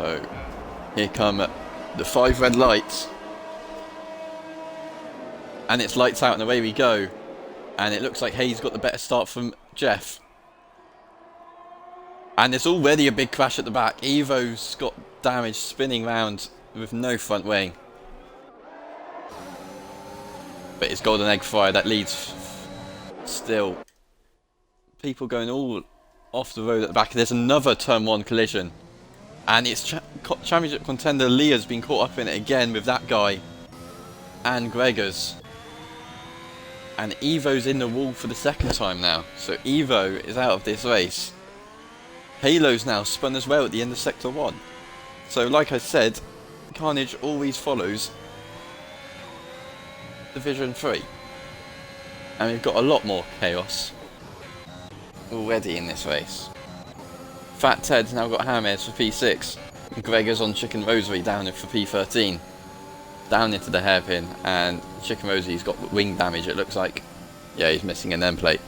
So here come the 5 red lights. And it's lights out and away we go. And it looks like Hayes got the better start from Jeff. And there's already a big crash at the back. Evo's got damage spinning round with no front wing. But it's Golden Egg Fire that leads still. People going all off the road at the back. There's another turn 1 collision. And it's championship contender Leah's been caught up in it again with that guy. And Gregors. And Evo's in the wall for the second time now. So Evo is out of this race. Halo's now spun as well at the end of Sector 1. So like I said, Carnage always follows Division 3. And we've got a lot more chaos already in this race. Fat Ted's now got Hammers for P6. Gregor's on Chicken Rosary down for P13. Down into the hairpin, and Chicken Rosy's got wing damage it looks like. Yeah, he's missing an end plate.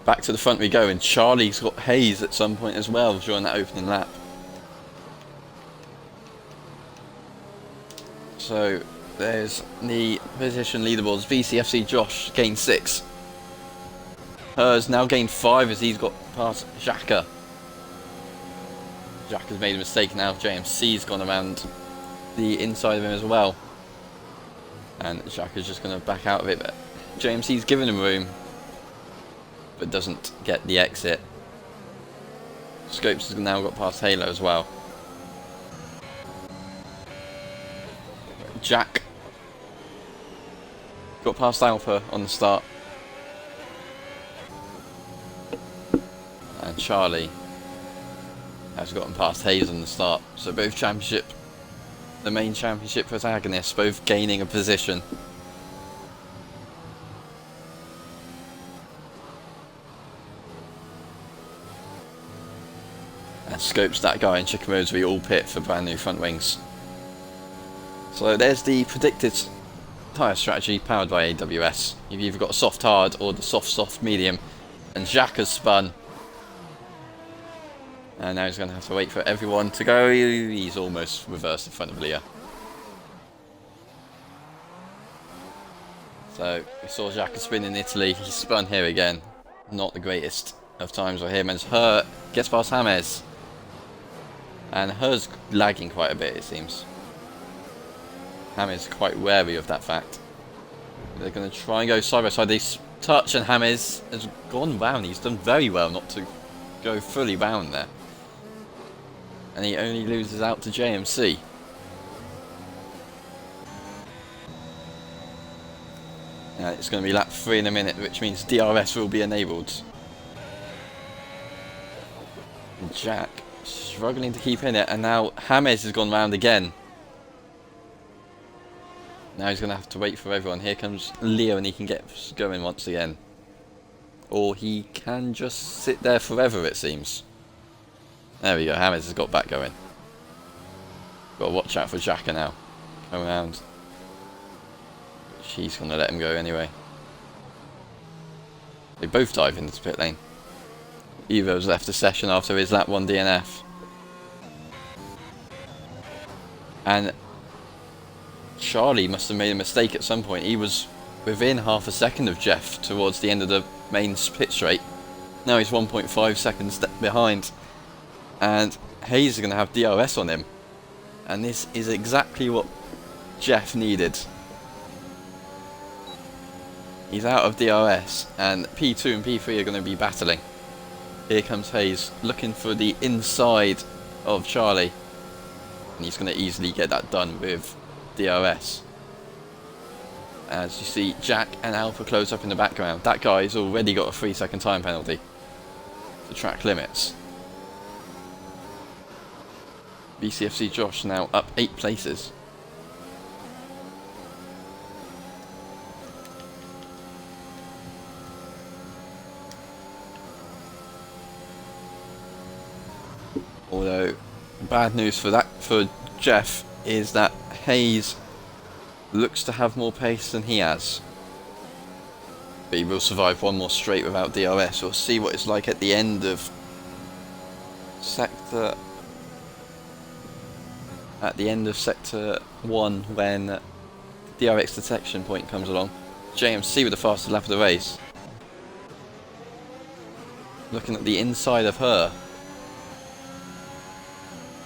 Back to the front we go, and Charlie's got Hayes at some point as well during that opening lap. So there's the position leaderboards. VCFC Josh gained 6. Hers now gained 5 as he's got past Xhaka. Xhaka's made a mistake now. JMC's gone around the inside of him as well. And Xhaka's just going to back out of it. But JMC's given him room, but doesn't get the exit. Scopes has now got past Halo as well. Jack got past Alpha on the start. And Charlie has gotten past Hayes on the start. So both the main championship protagonists, both gaining a position. And Scopes, that guy, and Chicken Rosary all pit for brand new front wings. So there's the predicted tyre strategy powered by AWS. You've either got a soft hard or the soft medium. And Jack has spun. And now he's going to have to wait for everyone to go. He's almost reversed in front of Leah. So we saw Jack spin in Italy. He spun here again. Not the greatest of times for him. And her gets past James. And her's lagging quite a bit, it seems. James is quite wary of that fact. They're going to try and go side by side. They touch, and James has gone round. He's done very well not to go fully round there. And he only loses out to JMC. Now it's going to be lap 3 in a minute, which means DRS will be enabled. And Jack struggling to keep in it, and now James has gone round again. Now he's going to have to wait for everyone. Here comes Leo, and he can get going once again. Or he can just sit there forever, it seems. There we go, James has got back going. Got to watch out for Xhaka now. Come around. She's going to let him go anyway. They both dive into the pit lane. Evo's left the session after his lap 1 DNF. And Charlie must have made a mistake at some point. He was within half a second of Jeff towards the end of the main pit straight. Now he's 1.5 seconds behind. And Hayes is going to have DRS on him. And this is exactly what Jeff needed. He's out of DRS, and P2 and P3 are going to be battling. Here comes Hayes, looking for the inside of Charlie. And he's going to easily get that done with DRS. As you see, Jack and Alpha close up in the background. That guy's already got a 3-second time penalty for track limits. BCFC Josh now up 8 places. Although bad news for Jeff is that Hayes looks to have more pace than he has. But he will survive one more straight without DRS. We'll see what it's like at the end of sector, at the end of sector 1 when the DRX detection point comes along. JMC with the fastest lap of the race. Looking at the inside of her.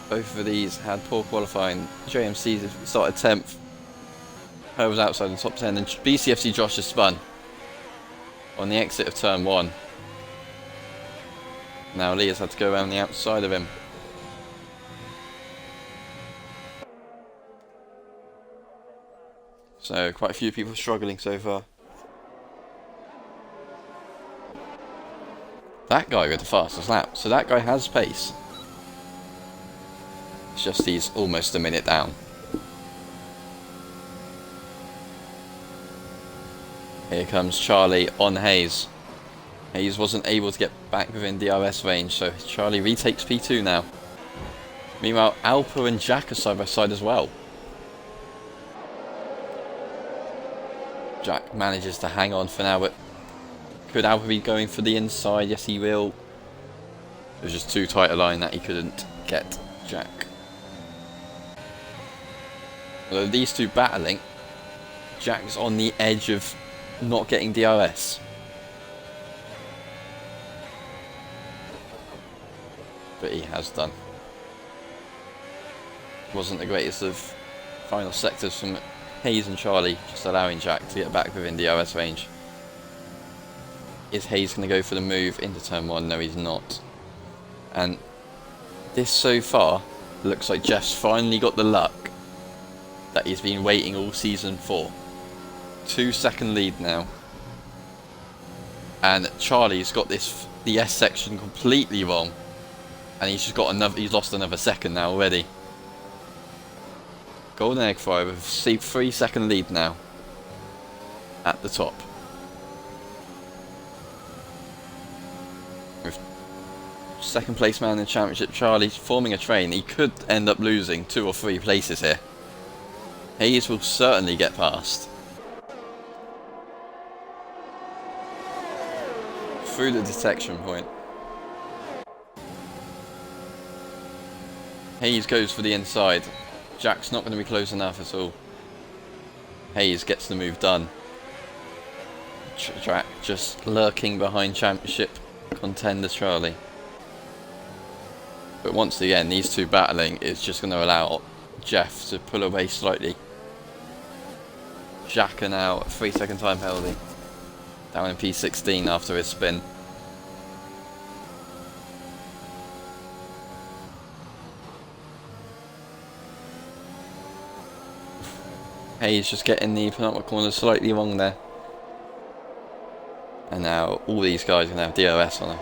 Both of these had poor qualifying. JMC started 10th. Her was outside the top 10, and BCFC Josh has spun on the exit of turn 1. Now Lee has had to go around the outside of him. So quite a few people struggling so far. That guy with the fastest lap, so that guy has pace. It's just he's almost a minute down. Here comes Charlie on Hayes. Hayes wasn't able to get back within DRS range, so Charlie retakes P2 now. Meanwhile, Alpa and Jack are side by side as well. Jack manages to hang on for now, but could Alpa be going for the inside? Yes, he will. It was just too tight a line that he couldn't get Jack. Although these two battling, Jack's on the edge of not getting DRS. But he has done. Wasn't the greatest of final sectors from Hayes and Charlie, just allowing Jack to get back within DRS range. Is Hayes going to go for the move into turn 1? No, he's not. And this so far looks like Jeff's finally got the luck that he's been waiting all season for. 2-second lead now. And Charlie's got the S section completely wrong. And he's lost another second now already. Golden Egg Fire with a 3-second lead now at the top. With second place man in the championship, Charlie's forming a train. He could end up losing 2 or 3 places here. Hayes will certainly get past. Through the detection point. Hayes goes for the inside. Jack's not going to be close enough at all. Hayes gets the move done. Jack just lurking behind championship contender Charlie. But once again, these two battling is just going to allow Jeff to pull away slightly. Jack are now a 3-second time penalty. Down in P16 after his spin. Hayes just getting the penultimate corner slightly wrong there. And now all these guys are going to have DRS on them.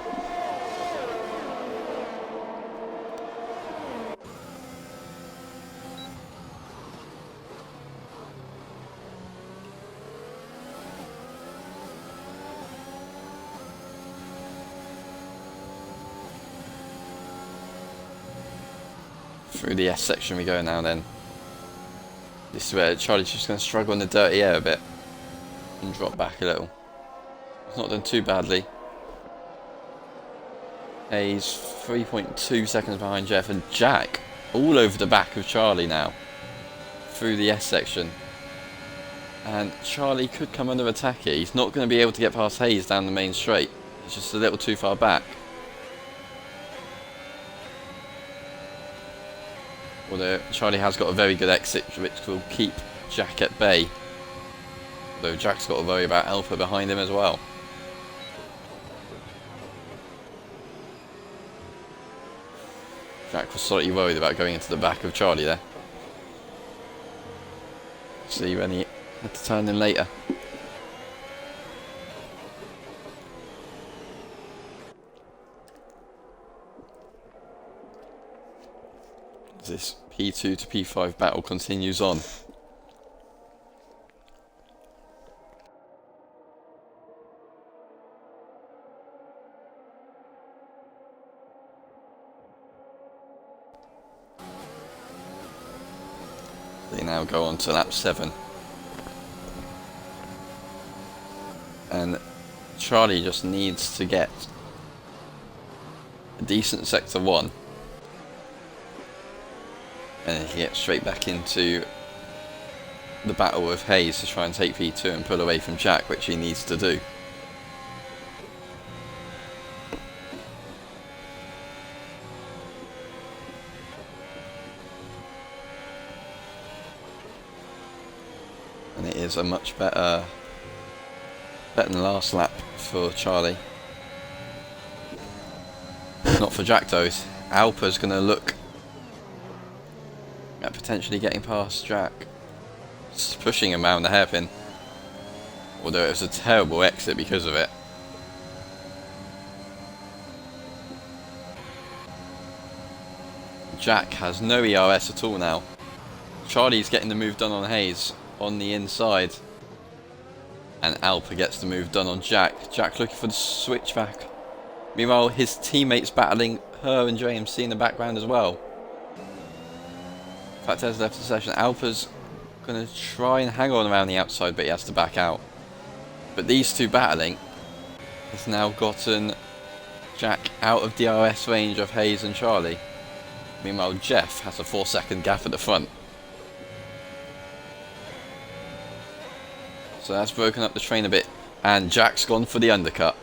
Through the S section we go now then. This is where Charlie's just going to struggle in the dirty air a bit. And drop back a little. He's not done too badly. He's 3.2 seconds behind Jeff. And Jack all over the back of Charlie now. Through the S section. And Charlie could come under attack here. He's not going to be able to get past Hayes down the main straight. It's just a little too far back. Although Charlie has got a very good exit which will keep Jack at bay. Although Jack's got to worry about Alpha behind him as well. Jack was slightly worried about going into the back of Charlie there. See when he had to turn in later. This P2 to P5 battle continues on. They now go on to lap 7. And Charlie just needs to get a decent sector 1 And he gets straight back into the battle with Hayes to try and take P2 and pull away from Jack, which he needs to do. And it is a much better than last lap for Charlie. Not for Jack though. Alpa's going to look at potentially getting past Jack. Just pushing him around the hairpin. Although it was a terrible exit because of it. Jack has no ERS at all now. Charlie's getting the move done on Hayes on the inside. And Alpa gets the move done on Jack. Jack looking for the switchback. Meanwhile, his teammates battling her and JMC in the background as well. Fatez left the session. Alpa's going to try and hang on around the outside, but he has to back out. But these two battling has now gotten Jack out of DRS range of Hayes and Charlie. Meanwhile, Jeff has a 4-second gap at the front. So that's broken up the train a bit, and Jack's gone for the undercut.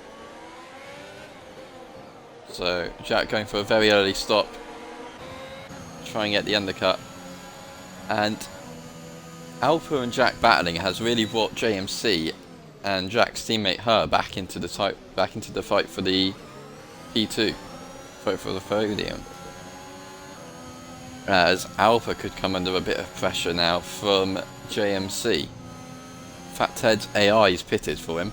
So Jack going for a very early stop, try and get the undercut, and Alpa and Jack battling has really brought JMC and Jack's teammate her back into the fight for the P2, fight for the podium. As Alpa could come under a bit of pressure now from JMC. Fat Ted's AI is pitted for him.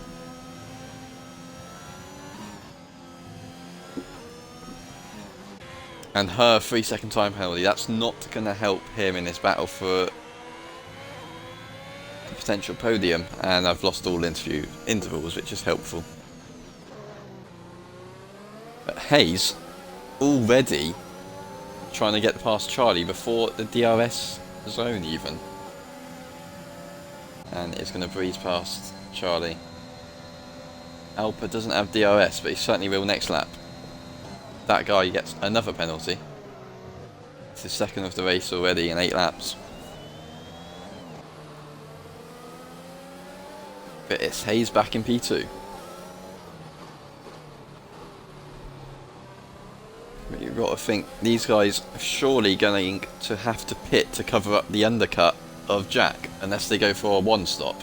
And her 3-second time penalty, that's not going to help him in this battle for a potential podium. And I've lost all interview intervals, which is helpful. But Hayes already trying to get past Charlie before the DRS zone even. And it's going to breeze past Charlie. Alpa doesn't have DRS, but he certainly will next lap. That guy gets another penalty. It's his second of the race already in 8 laps. But it's Hayes back in P2. But you've got to think, these guys are surely going to have to pit to cover up the undercut of Jack, unless they go for a 1-stop.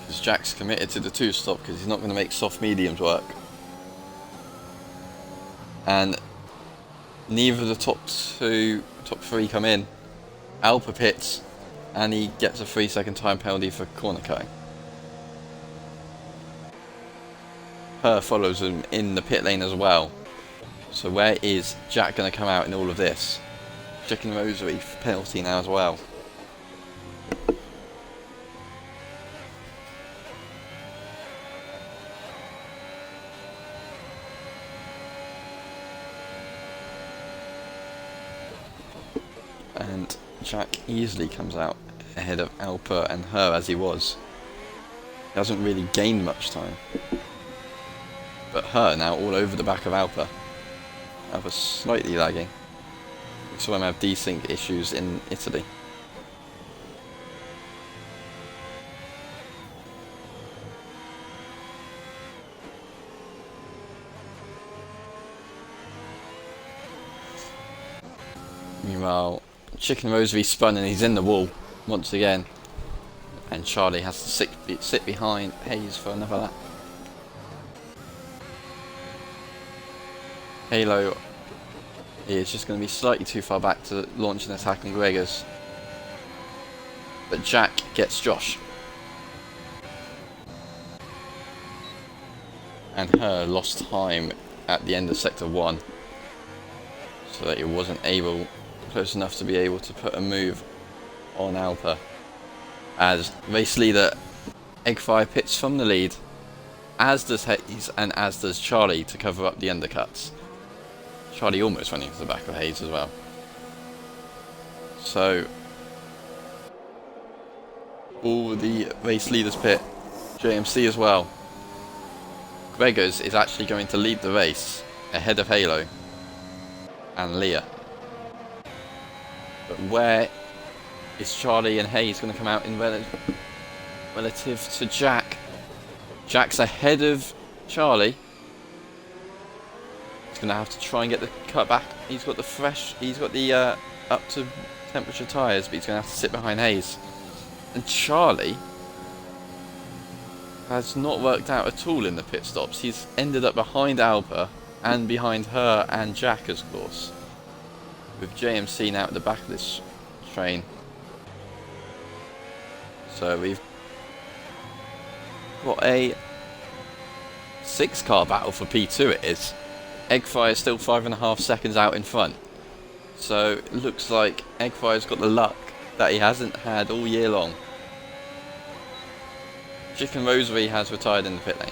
Because Jack's committed to the 2-stop because he's not going to make soft mediums work. And neither of the top 3 come in. Alpa pits, and he gets a 3-second time penalty for corner cutting. Her follows him in the pit lane as well. So where is Jack going to come out in all of this? Chicken Rosary penalty now as well. And Jack easily comes out ahead of Alpa and her as he was. He hasn't really gained much time. But her now all over the back of Alpa. Alpa's slightly lagging. We saw him have desync issues in Italy. Meanwhile, Chicken Rosary spun and he's in the wall once again. And Charlie has to sit behind Hayes for another lap. Halo is just going to be slightly too far back to launch an attack on Gregors. But Jack gets Josh. And her lost time at the end of Sector 1. So that he wasn't close enough to be able to put a move on Alpa. As race leader Eggfire pits from the lead, as does Hayes and as does Charlie to cover up the undercuts. Charlie almost running into the back of Hayes as well. So all the race leaders pit, JMC as well. Gregors is actually going to lead the race ahead of Halo and Leah. But where is Charlie and Hayes going to come out in relative to Jack? Jack's ahead of Charlie. He's going to have to try and get the cut back. He's got the up to temperature tyres, but he's going to have to sit behind Hayes. And Charlie has not worked out at all in the pit stops. He's ended up behind Alpa and behind her and Jack, of course, with JMC now at the back of this train. So we've got a 6-car battle for P2 it is. Eggfire is still 5.5 seconds out in front. So it looks like Eggfire's got the luck that he hasn't had all year long. Chicken Rosary has retired in the pit lane.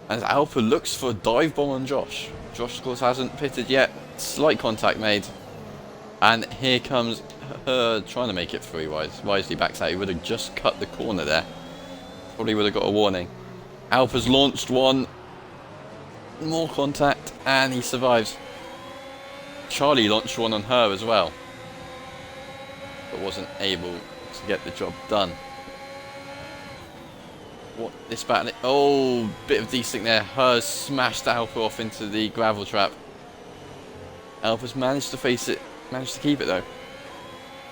As Alpa looks for a dive bomb on Josh. Josh, of course, hasn't pitted yet. Slight contact made. And here comes her trying to make it through. Wisely backs out. He would have just cut the corner there. Probably would have got a warning. Alpa's launched one. More contact. And he survives. Charlie launched one on her as well. But wasn't able to get the job done. What this battle? Oh, bit of desync there. Hers smashed Alpa off into the gravel trap. Alpa's managed to face it, managed to keep it though.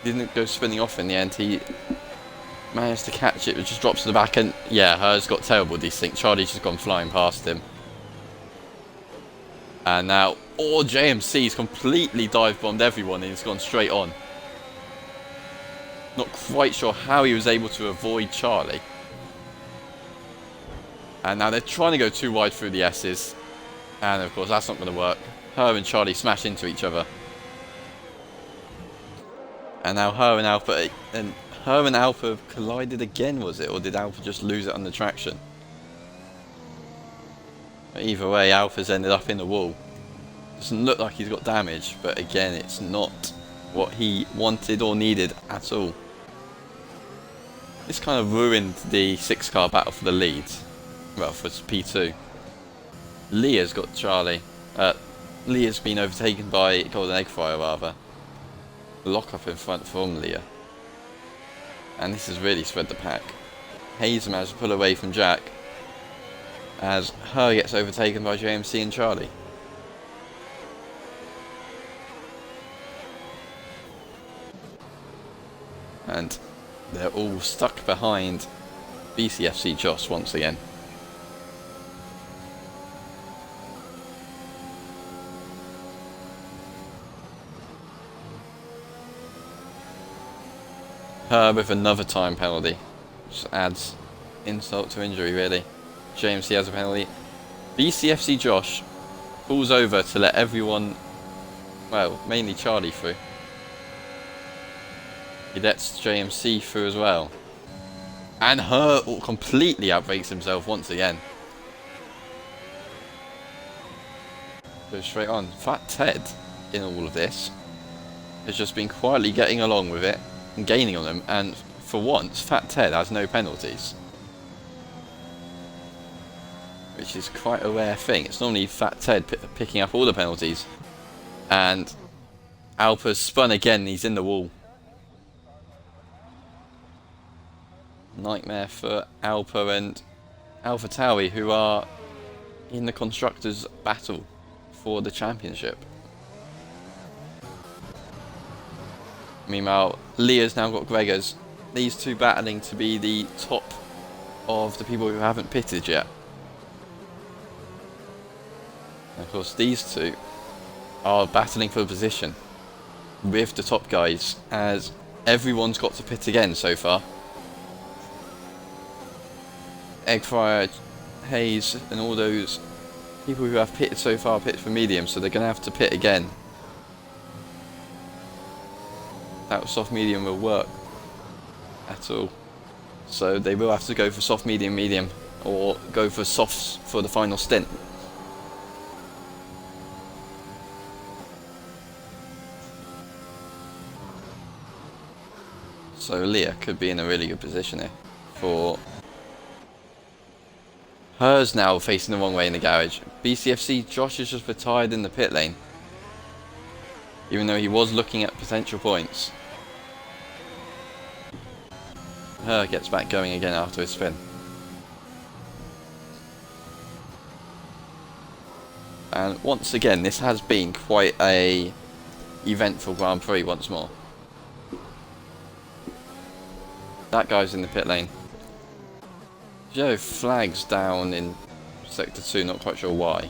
Didn't go spinning off in the end. He managed to catch it, but just drops to the back end. Yeah, hers got terrible desync. Charlie's just gone flying past him. And now, JMC's completely dive bombed everyone and he's gone straight on. Not quite sure how he was able to avoid Charlie. And now they're trying to go too wide through the S's. And of course that's not going to work. Her and Charlie smash into each other. And now her and Alpa collided again, was it? Or did Alpa just lose it on the traction? But either way, Alpa's ended up in the wall. Doesn't look like he's got damage, but again, it's not what he wanted or needed at all. This kind of ruined the 6-car battle for the lead. Well, for P2. Leah's got Charlie. Leah's been overtaken by Golden Eggfire, rather. Lock up in front from Leah. And this has really spread the pack. Hayes managed to pull away from Jack. As her gets overtaken by JMC and Charlie. And they're all stuck behind BCFC Joss once again. Her with another time penalty. Just adds insult to injury, really. JMC has a penalty. BCFC Josh pulls over to let everyone, well, mainly Charlie through. He lets JMC through as well. And her completely outbrakes himself once again. Goes straight on. Fat Ted, in all of this, has just been quietly getting along with it and gaining on them. And for once, Fat Ted has no penalties. Which is quite a rare thing. It's normally Fat Ted picking up all the penalties. And Alpa's spun again. He's in the wall. Nightmare for Alpa and Alpha Tauri, who are in the constructors' battle for the championship. Meanwhile, Leah's now got Gregors. These two battling to be the top of the people who haven't pitted yet. And of course, these two are battling for a position with the top guys, as everyone's got to pit again so far. Eggfire, Hayes, and all those people who have pitted so far pitted for medium, so they're going to have to pit again. That soft medium will work at all. So they will have to go for soft medium medium, or go for softs for the final stint. So Leah could be in a really good position here for Her's now facing the wrong way in the garage. BCFC, Josh has just retired in the pit lane. Even though he was looking at potential points. Her gets back going again after his spin. And once again, this has been quite a eventful Grand Prix once more. That guy's in the pit lane. Yellow flags down in Sector 2, not quite sure why.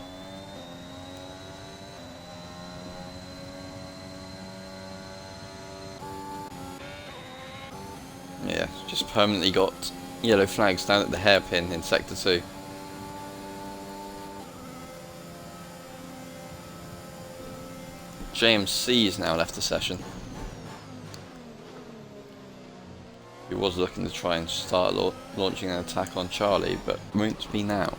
Yeah, just permanently got yellow flags down at the hairpin in Sector 2. JMC's now left the session. He was looking to try and start launching an attack on Charlie, but won't be now.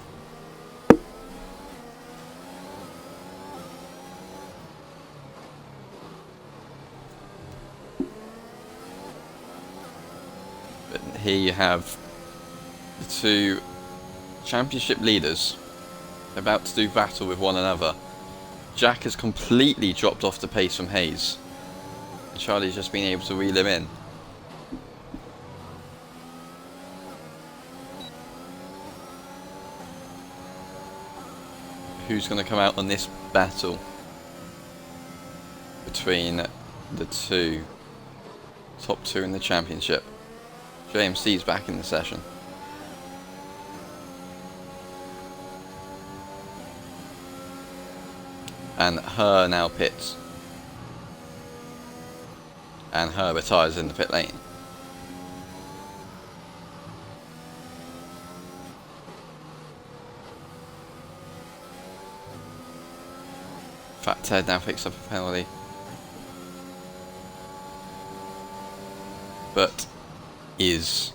But here you have the two championship leaders about to do battle with one another. Jack has completely dropped off the pace from Hayes. Charlie's just been able to reel him in. Who's going to come out on this battle between the top two in the championship? JMC's back in the session. And Her now pits. And Her retires in the pit lane. Fat Ted now picks up a penalty. But is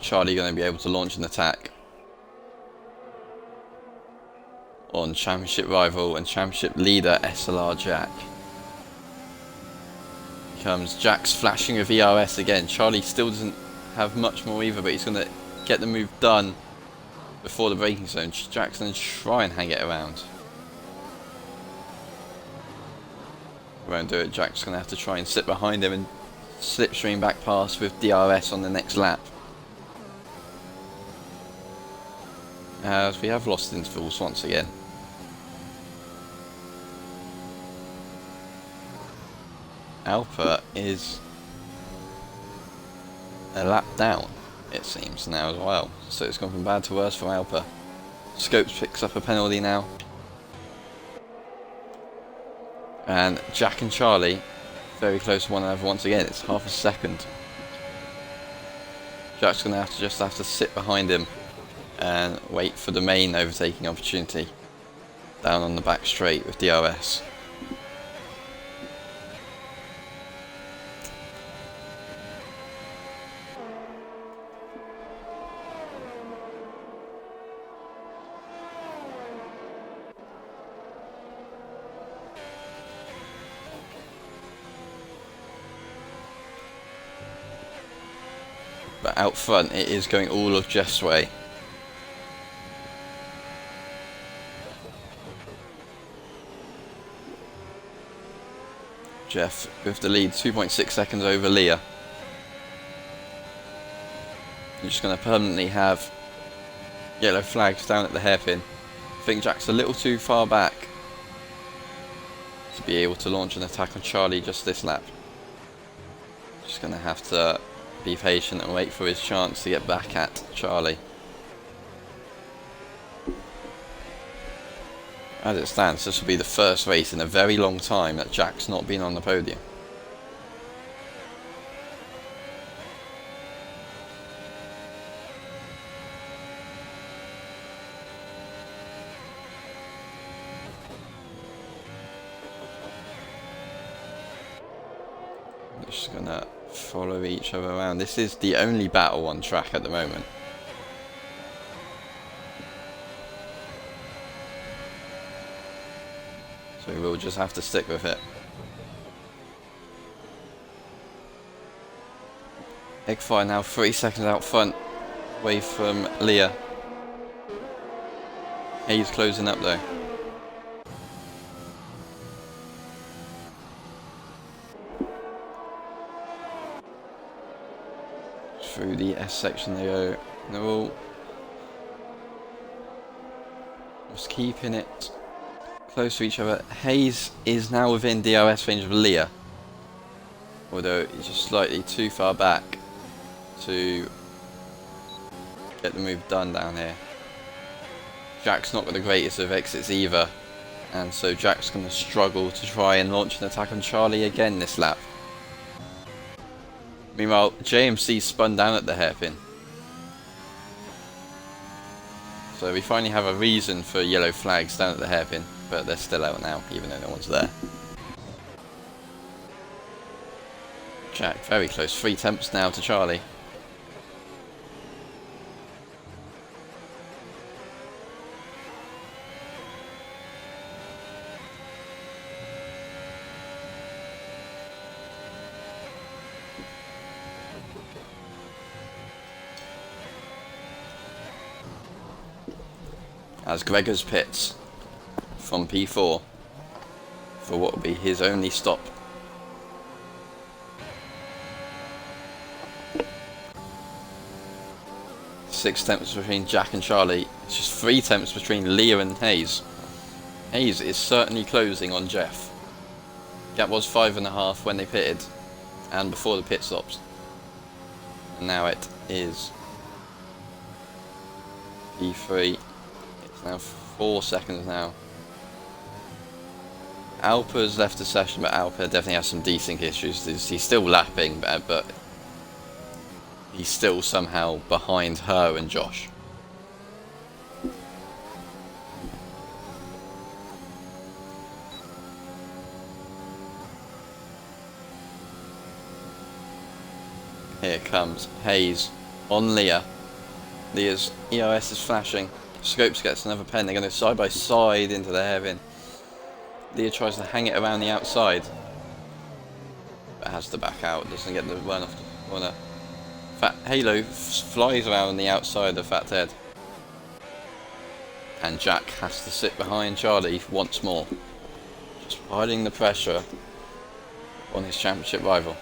Charlie going to be able to launch an attack on championship rival and championship leader SLR Jack? Here comes Jack's flashing with ERS again. Charlie still doesn't have much more either, but he's going to get the move done before the braking zone. Jack's going to try and hang it around. Won't do it. Jack's going to have to try and sit behind him and slipstream back past with DRS on the next lap. As we have lost intervals once again. Alpha is a lap down, it seems, now as well. So it's gone from bad to worse for Alpha. Scopes picks up a penalty now. And Jack and Charlie very close to one another once again. It's half a second. Jack's going to just have to sit behind him and wait for the main overtaking opportunity down on the back straight with DRS. But out front, it is going all of Jeff's way. Jeff with the lead, 2.6 seconds over Leah. You're just going to permanently have yellow flags down at the hairpin. I think Jack's a little too far back to be able to launch an attack on Charlie just this lap. Just going to have to be patient and wait for his chance to get back at Charlie. As it stands, this will be the first race in a very long time that Jack's not been on the podium. They're just gonna follow each other around. This is the only battle on track at the moment. So we'll just have to stick with it. Eggfire now 3 seconds out front, away from Leah. Hayes closing up though. Through the S section they go. They're all just keeping it close to each other. Hayes is now within DRS range of Leah, although he's just slightly too far back to get the move done down here. Jack's not got the greatest of exits either, and so Jack's going to struggle to try and launch an attack on Charlie again this lap. Meanwhile, JMC spun down at the hairpin. So we finally have a reason for yellow flags down at the hairpin, but they're still out now, even though no one's there. Jack very close, 3 tenths now to Charlie. As Gregor's pits from P4 for what will be his only stop. Six tenths between Jack and Charlie. It's just 3 tenths between Leah and Hayes. Hayes is certainly closing on Jeff. Gap was 5.5 when they pitted and before the pit stops. And now it is P3. Now 4 seconds now. Alpa's left the session, but Alpa definitely has some desync issues. He's still lapping, but he's still somehow behind her and Josh. Here comes Hayes on Leah. Leah's EOS is flashing. Scopes gets another pen. They're going to side by side into the hairpin. Leah tries to hang it around the outside, but has to back out. Doesn't get the run off the corner. Fat Halo flies around the outside of Fat Ted, and Jack has to sit behind Charlie once more, just hiding the pressure on his championship rival.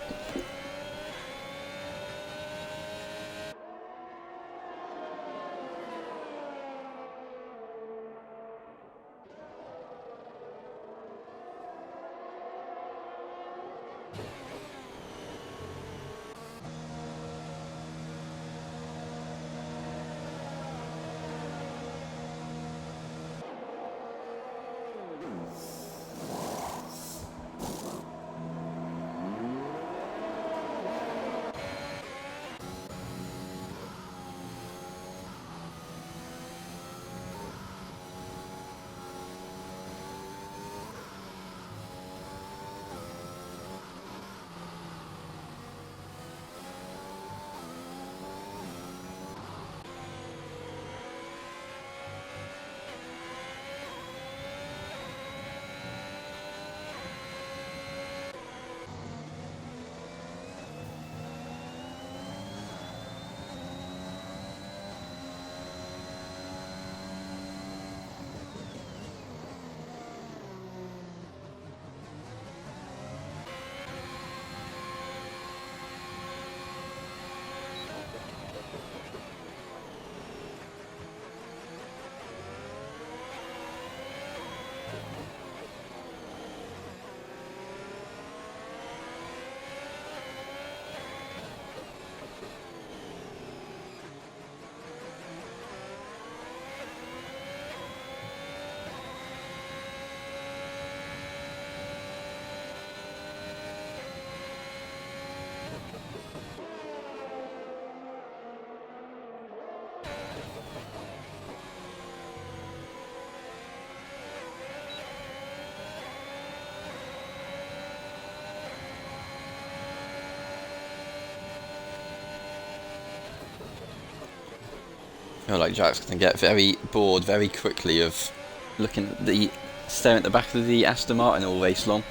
I feel like Jack's going to get very bored very quickly of looking at staring at the back of the Aston Martin all race long.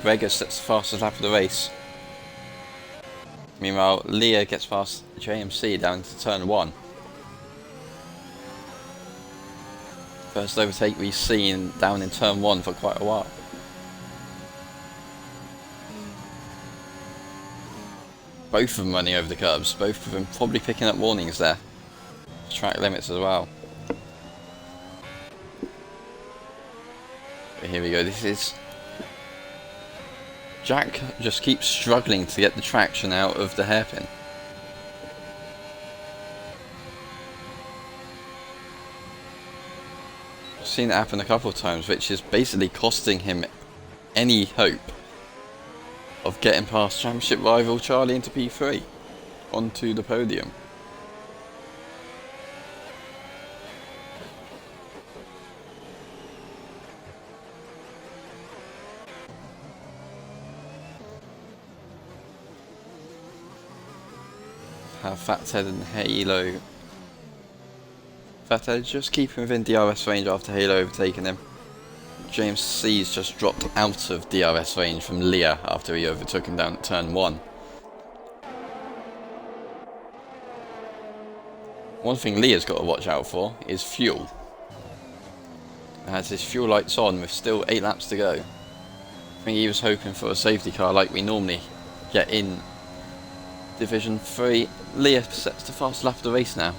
Gregor sets the fastest lap of the race. Meanwhile, Leah gets past JMC down to turn 1. First overtake we've seen down in turn 1 for quite a while. Both of them running over the curbs, both of them probably picking up warnings there. Track limits as well. But here we go, this is... Jack just keeps struggling to get the traction out of the hairpin. I've seen it happen a couple of times, which is basically costing him any hope of getting past championship rival Charlie into P3 onto the podium. Have Fathead and Halo. Fathead just keeping within DRS range after Halo overtaking him. James C's just dropped out of DRS range from Leah after he overtook him down at turn 1. One thing Leah's got to watch out for is fuel. As his fuel light's on with still 8 laps to go. I think he was hoping for a safety car like we normally get in Division 3. Leah sets the fast lap of the race now.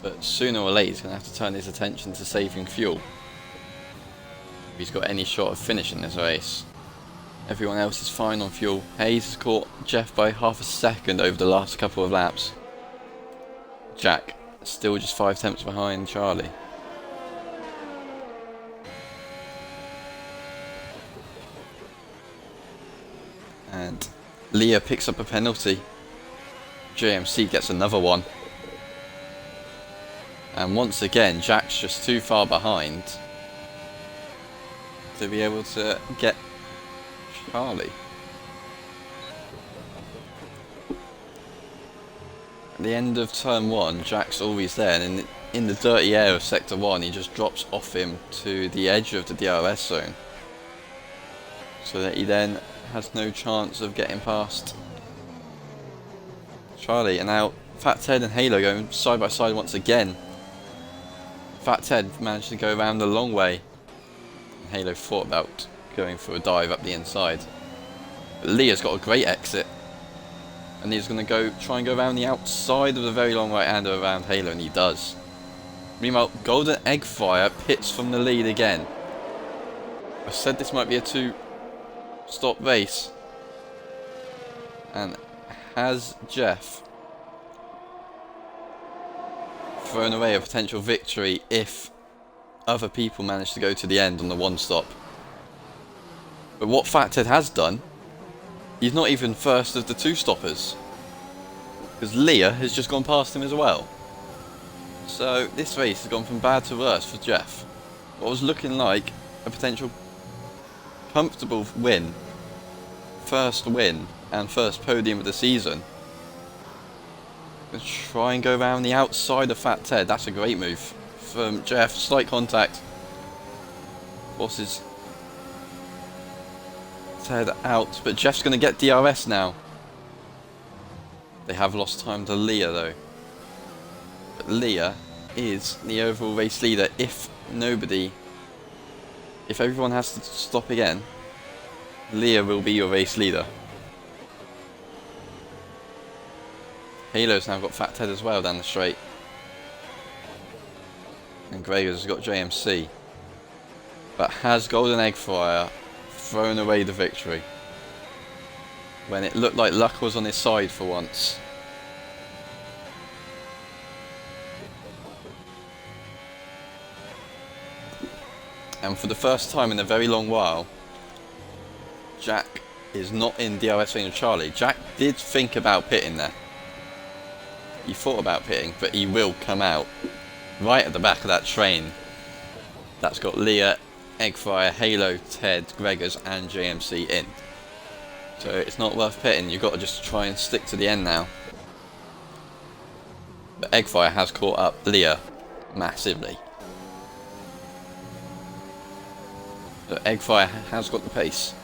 But sooner or later he's going to have to turn his attention to saving fuel if he's got any shot of finishing this race. Everyone else is fine on fuel. Hayes has caught Jeff by half a second over the last couple of laps. Jack still just 5 tenths behind Charlie. And Leah picks up a penalty. JMC gets another one. And once again, Jack's just too far behind to be able to get Charlie. At the end of turn 1, Jack's always there, and in the dirty air of sector 1, he just drops off him to the edge of the DRS zone, so that he then has no chance of getting past Charlie. And now Fat Ted and Halo going side by side once again. Fat Ted managed to go around the long way. Halo thought about going for a dive up the inside. But Leah's got a great exit. And he's going to try and go around the outside of the very long right-hander around Halo, and he does. Meanwhile, Golden Egg Fire pits from the lead again. I said this might be a 2-stop race. And has Jeff thrown away a potential victory if other people manage to go to the end on the 1-stop? But what Fat Ted has done, he's not even first of the 2-stoppers, because Leah has just gone past him as well. So this race has gone from bad to worse for Jeff. What was looking like a potential comfortable win, first win and first podium of the season, let's try and go around the outside of Fat Ted. That's a great move from Jeff. Slight contact forces Ted out, but Jeff's going to get DRS now. They have lost time to Leah though. But Leah is the overall race leader. If everyone has to stop again, Leah will be your race leader. Halo's now got Fat Ted as well down the straight. And Gregor's got JMC. But has Golden Egg Fire thrown away the victory when it looked like luck was on his side for once? And for the first time in a very long while, Jack is not in DRS range of Charlie. Jack did think about pitting there. He thought about pitting, but he will come out right at the back of that train that's got Leah, Eggfire, Halo, Ted, Gregors and JMC in. So it's not worth pitting, you've got to just try and stick to the end now. But Eggfire has caught up Leah massively. So Eggfire has got the pace.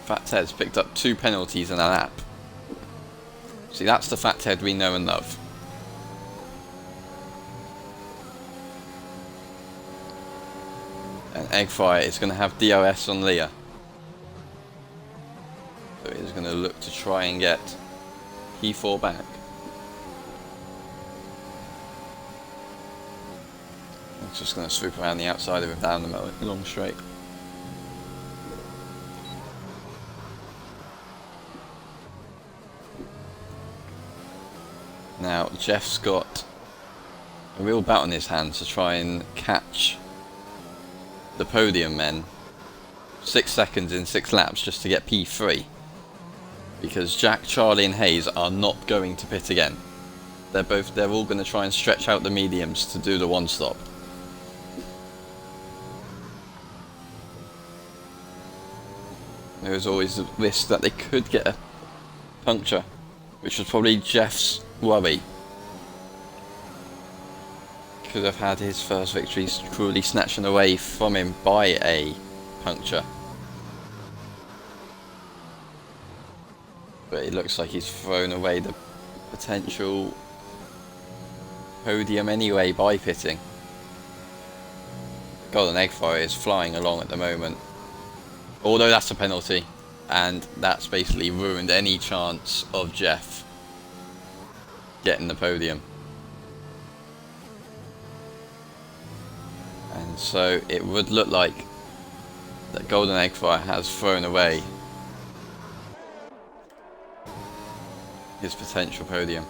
Fat Ted's picked up 2 penalties in a lap. See, that's the Fat Ted we know and love. And Eggfire is going to have DRS on Leah. So he's going to look to try and get P4 back. He's just going to swoop around the outside of him down the long straight. Now Jeff's got a real bat on his hands to try and catch the podium men. 6 seconds in 6 laps just to get P3. Because Jack, Charlie and Hayes are not going to pit again. They're all going to try and stretch out the mediums to do the one stop. There is always the risk that they could get a puncture, which was probably Jeff's worry. Could have had his first victory cruelly snatched away from him by a puncture. But it looks like he's thrown away the potential podium anyway by pitting. Golden Eggfire is flying along at the moment. Although that's a penalty, and that's basically ruined any chance of Jeff getting the podium. And so it would look like that Golden Eggfire has thrown away his potential podium.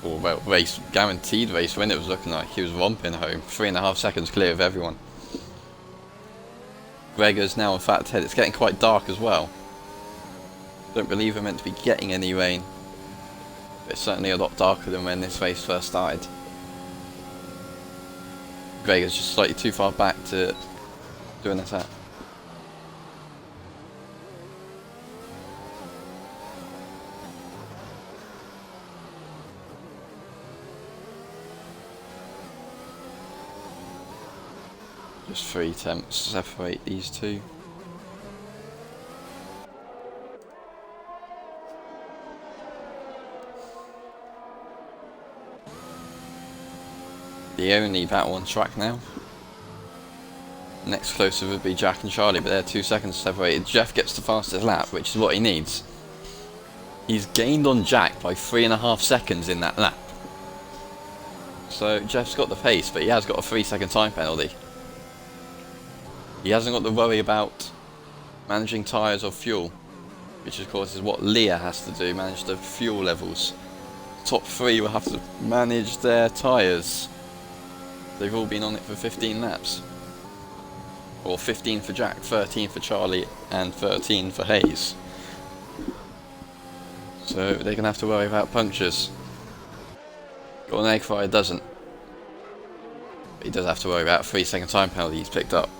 Or well, guaranteed race win it was looking like. He was romping home, 3.5 seconds clear of everyone. Gregor's now on Fat Ted. It's getting quite dark as well. Don't believe we're meant to be getting any rain. But it's certainly a lot darker than when this race first started. Gregor's just slightly too far back to do an attack. Just 3 attempts to separate these two. The only battle on track now. Next closer would be Jack and Charlie, but they're 2 seconds separated. Jeff gets the fastest lap, which is what he needs. He's gained on Jack by 3.5 seconds in that lap. So Jeff's got the pace, but he has got a 3-second time penalty. He hasn't got to worry about managing tyres or fuel, which of course is what Leah has to do, manage the fuel levels. Top 3 will have to manage their tyres. They've all been on it for 15 laps. Or 15 for Jack, 13 for Charlie and 13 for Hayes. So they're going to have to worry about punctures. Golden Eggfire doesn't. But he does have to worry about a 3-second time penalty he's picked up.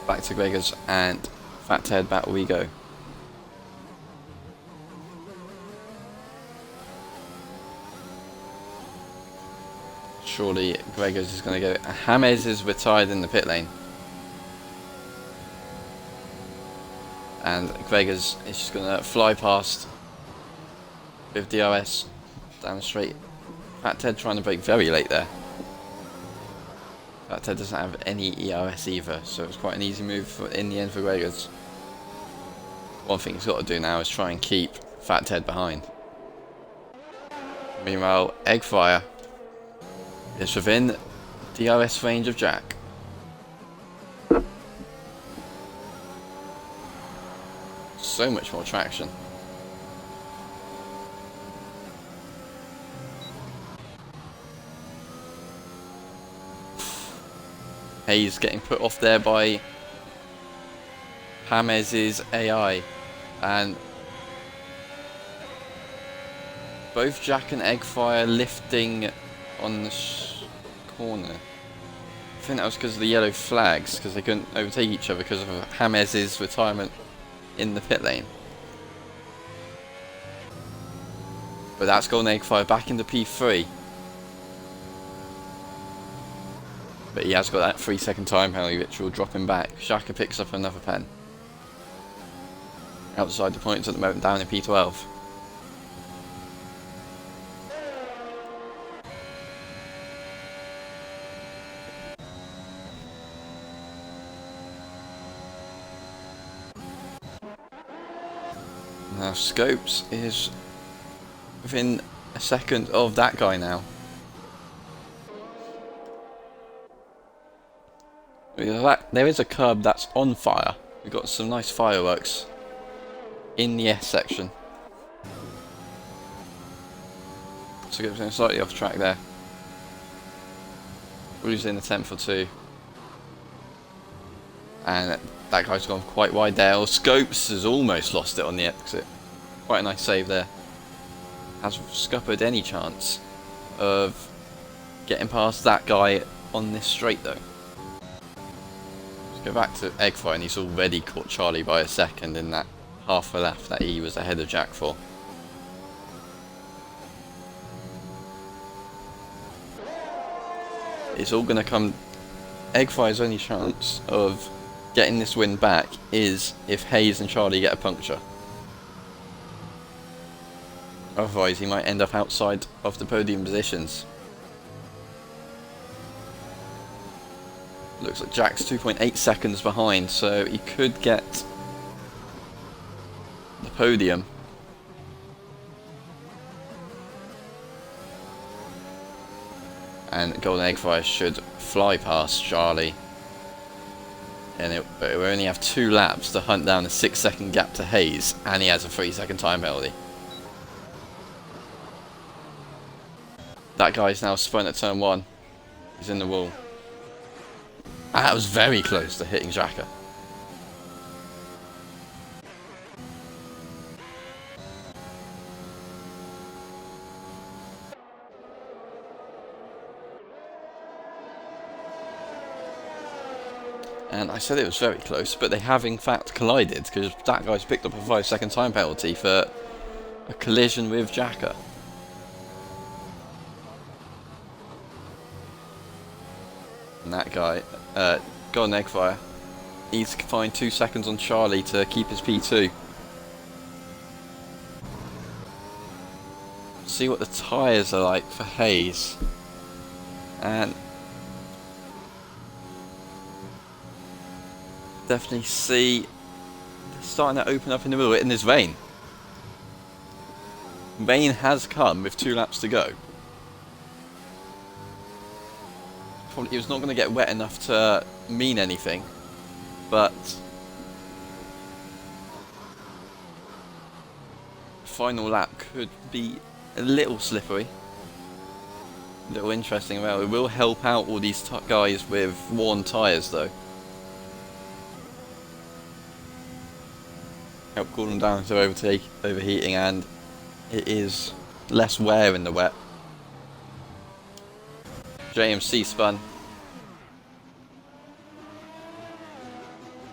Back to Gregor's and Fat Ted battle we go. Surely Gregor's is going to go. James is retired in the pit lane. And Gregor's is just going to fly past with DRS down the straight. Fat Ted trying to brake very late there. Fat Ted doesn't have any ERS either, so it was quite an easy move in the end for Gregor's. One thing he's got to do now is try and keep Fat Ted behind. Meanwhile, Eggfire is within DRS range of Jack. So much more traction. Hayes getting put off there by James's AI, and both Jack and Eggfire lifting on the corner. I think that was because of the yellow flags, because they couldn't overtake each other because of James's retirement in the pit lane. But that's Golden Eggfire back into P3. But he has got that 3-second time penalty, which will drop him back. Xhaka picks up another pen. Outside the points at the moment, down in P12. Now Scopes is within a second of that guy now. There is a curb that's on fire. We've got some nice fireworks in the S section. So getting slightly off track there. Losing a tenth or two. And that guy's gone quite wide there. Scopes has almost lost it on the exit. Quite a nice save there. Has scuppered any chance of getting past that guy on this straight though. Let's go back to Eggfire, and he's already caught Charlie by a second in that half a lap that he was ahead of Jack for. It's all going to come... Eggfire's only chance of getting this win back is if Hayes and Charlie get a puncture. Otherwise he might end up outside of the podium positions. Looks like Jack's 2.8 seconds behind, so he could get the podium. And Golden Eggfire should fly past Charlie. But it will only have 2 laps to hunt down a 6-second gap to Hayes, and he has a 3-second time penalty. That guy's now spun at turn 1. He's in the wall. And that was very close to hitting Xhaka. And I said it was very close, but they have in fact collided, because that guy's picked up a 5-second time penalty for a collision with Xhaka. And that guy, Golden Eggfire, he's fined 2 seconds on Charlie to keep his P2. See what the tyres are like for Hayes. And definitely see they're starting to open up in the middle in this rain. Rain has come with 2 laps to go. Probably it was not going to get wet enough to mean anything, but the final lap could be a little slippery, a little interesting. Well, it will help out all these guys with worn tyres though. Help cool them down to overheating, and it is less wear in the wet. JMC spun.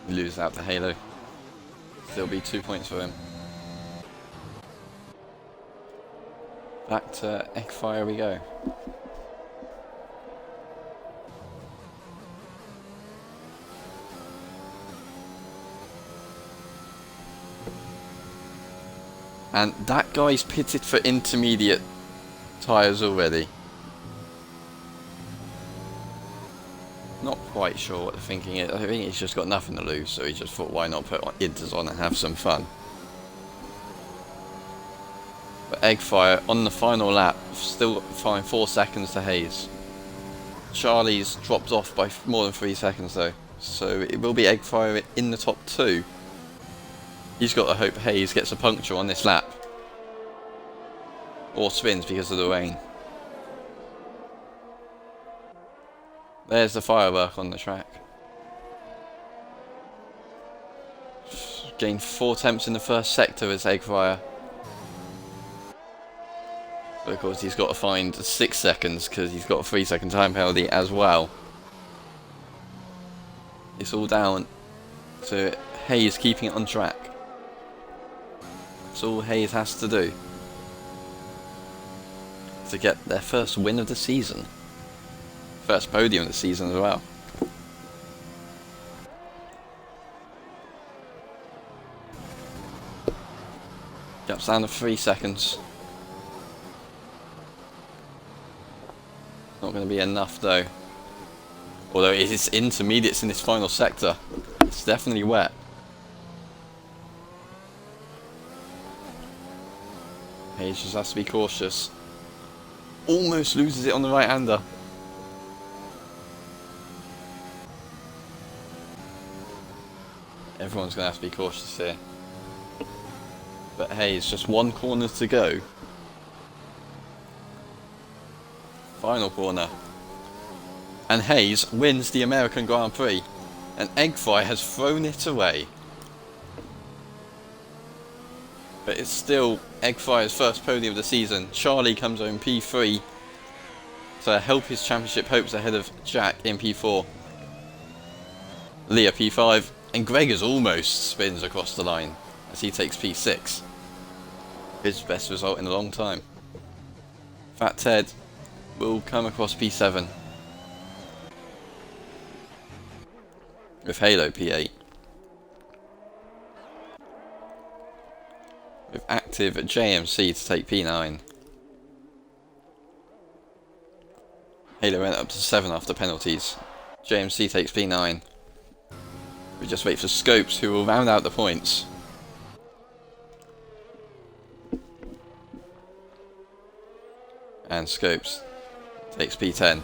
Lose out the halo. Still be 2 points for him. Back to Eggfire we go. And that guy's pitted for intermediate tyres already. Not quite sure what the thinking is. I think he's just got nothing to lose, so he just thought why not put inters on and have some fun. But Eggfire on the final lap, still fine 4 seconds to Hayes. Charlie's dropped off by more than 3 seconds though, so it will be Eggfire in the top 2. He's got to hope Hayes gets a puncture on this lap. Or spins because of the rain. There's the firework on the track. Gained 4 attempts in the first sector as Eggfire. But of course he's got to find 6 seconds because he's got a 3-second time penalty as well. It's all down to Hayes keeping it on track. That's all Hayes has to do to get their first win of the season. First podium of the season as well. Jumps down to 3 seconds. Not going to be enough though. Although it is intermediates in this final sector. It's definitely wet. Hayes just has to be cautious. Almost loses it on the right-hander. Everyone's going to have to be cautious here. But Hayes, just 1 corner to go. Final corner. And Hayes wins the American Grand Prix. And Eggfry has thrown it away. But it's still Eggfry's first podium of the season. Charlie comes home P3 to help his championship hopes ahead of Jack in P4. Leah P5. And Gregors almost spins across the line as he takes P6. His best result in a long time. Fat Ted will come across P7. With Halo P8. With active JMC to take P9. Halo went up to 7 after penalties. JMC takes P9. We just wait for Scopes, who will round out the points. And Scopes takes P10.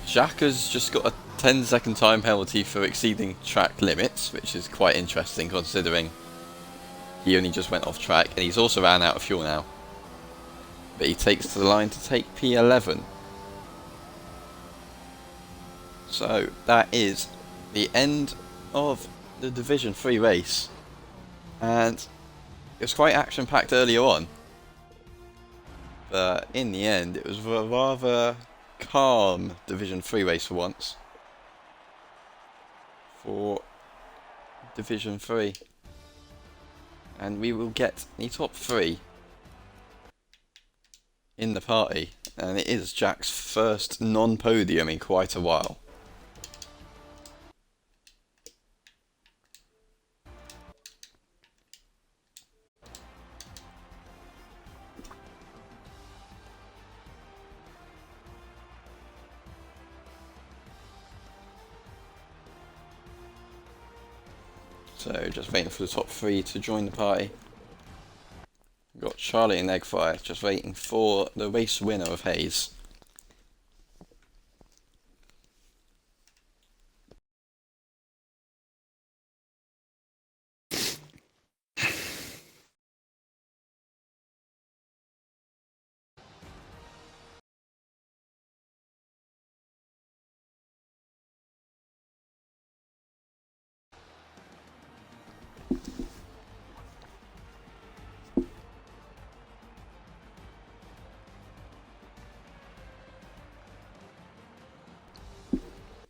Jacques has just got a 10-second time penalty for exceeding track limits, which is quite interesting considering he only just went off track, and he's also ran out of fuel now. But he takes to the line to take P11. So that is the end of the Division 3 race, and it was quite action-packed earlier on, but in the end it was a rather calm Division 3 race for once for Division 3, and we will get the top 3 in the party, and it is Jack's first non-podium in quite a while. So just waiting for the top 3 to join the party. We've got Charlie and Eggfire just waiting for the race winner of Hayes.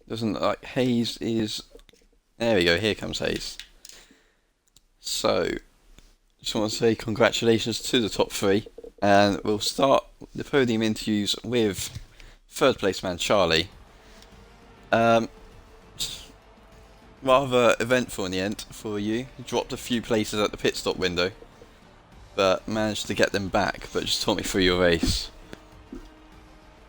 Doesn't look like Hayes is... There we go, here comes Hayes. So, just want to say congratulations to the top 3. And we'll start the podium interviews with third place man Charlie. Rather eventful in the end for you. You dropped a few places at the pit stop window, but managed to get them back. But just talk me through your race.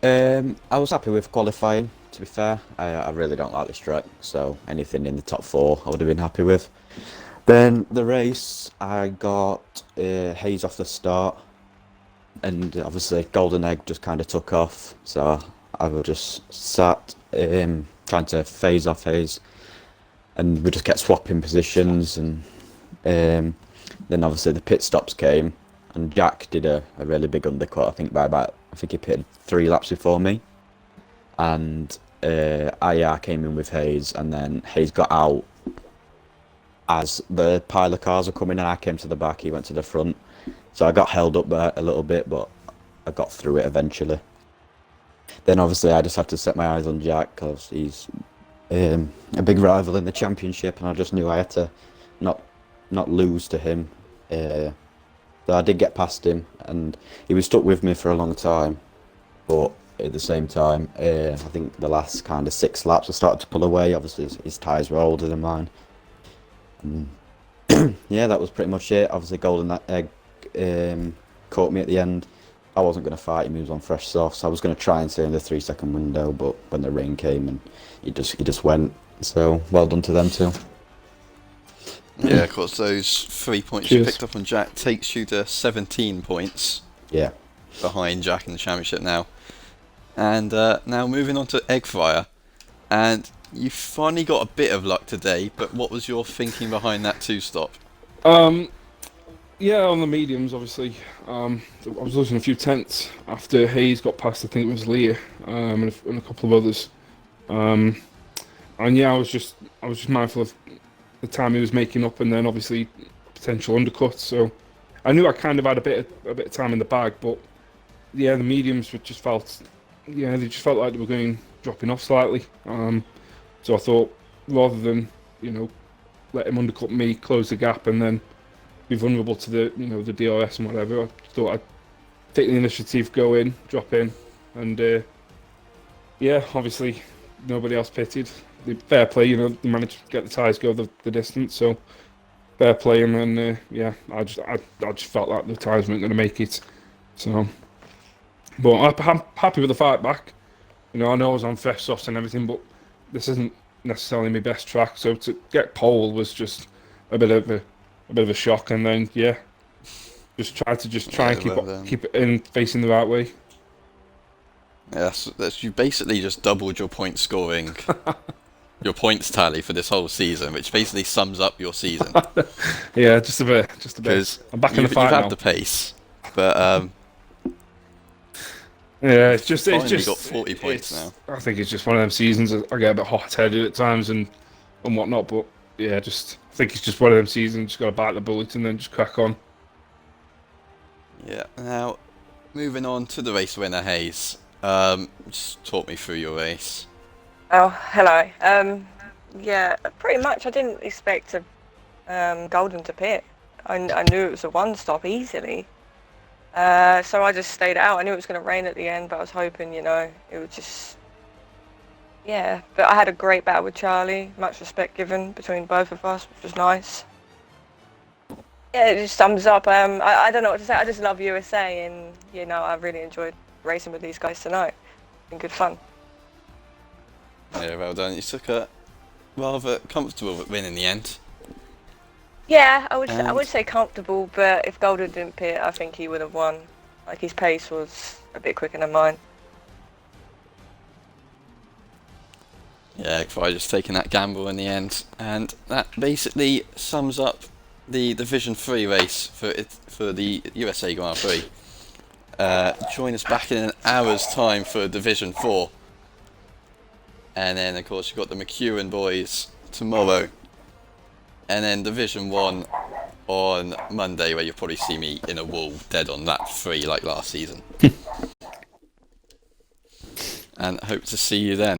I was happy with qualifying, to be fair. I really don't like this track, so anything in the top 4 I would have been happy with. Then the race, I got Hayes off the start, and obviously Golden Egg just kind of took off, so I was just sat trying to phase off Hayes, and we just kept swapping positions, and then obviously the pit stops came, and Jack did a really big undercut, I think he pitted 3 laps before me, and I came in with Hayes, and then Hayes got out as the pile of cars were coming, and I came to the back, he went to the front, so I got held up there a little bit, but I got through it eventually. Then obviously I just had to set my eyes on Jack, because he's a big rival in the championship, and I just knew I had to not lose to him. So I did get past him, and he was stuck with me for a long time, but at the same time. I think the last kind of 6 laps I started to pull away. Obviously, his tyres were older than mine. Yeah, that was pretty much it. Obviously, Golden Egg caught me at the end. I wasn't going to fight him. He was on fresh softs. I was going to try and stay in the 3 second window, but when the rain came and he just went. So well done to them too. Yeah, of course. Those 3 points you picked up on Jack takes you to 17 points. Yeah. Behind Jack in the championship now. And now moving on to Eggfire. And you finally got a bit of luck today, but what was your thinking behind that 2-stop? Yeah, on the mediums, obviously. I was losing a few tenths after Hayes got past, I think it was Leah, and a couple of others. And yeah, I was just mindful of the time he was making up, and then obviously potential undercuts. So I knew I kind of had a bit of time in the bag, but yeah, the mediums they just felt like they were dropping off slightly. So I thought rather than let him undercut me, close the gap, and then be vulnerable to the DRS and whatever, I thought I'd take the initiative, go in, drop in, and yeah, obviously nobody else pitted. Fair play, they managed to get the tyres go the distance, so fair play. And then yeah, I just felt like the tyres weren't going to make it. So, but I'm happy with the fight back. I know I was on fresh softs and everything, but this isn't necessarily my best track. So to get pole was just a bit of a shock. And then yeah, try and keep it in facing the right way. Yeah, that's you basically just doubled your point scoring, your points tally for this whole season, which basically sums up your season. Yeah, just a bit. Because I'm back in the fight you've now. had the pace, but yeah, it's just got 40 points now. I think it's just one of them seasons. I get a bit hot-headed at times and whatnot, but yeah, I think it's just one of them seasons. Just got to bite the bullet and then just crack on. Yeah. Now, moving on to the race winner, Hayes. Just talk me through your race. Oh, hello. Yeah, pretty much. I didn't expect Golden to pit. I knew it was a one-stop easily. So I just stayed out. I knew it was going to rain at the end, but I was hoping, it would just... Yeah, but I had a great battle with Charlie. Much respect given between both of us, which was nice. Yeah, it just sums up. I don't know what to say. I just love USA, and, I really enjoyed racing with these guys tonight. It's been good fun. Yeah, well done. You took a rather comfortable win in the end. Yeah, I would say comfortable, but if Golden didn't pit, I think he would have won. Like, his pace was a bit quicker than mine. Yeah, I just taken that gamble in the end, and that basically sums up the Division 3 race for the USA Grand Prix. Join us back in an hour's time for Division 4. And then, of course, you've got the McEwen boys tomorrow. And then Division 1 on Monday, where you'll probably see me in a wall dead on lap 3 like last season. And hope to see you then.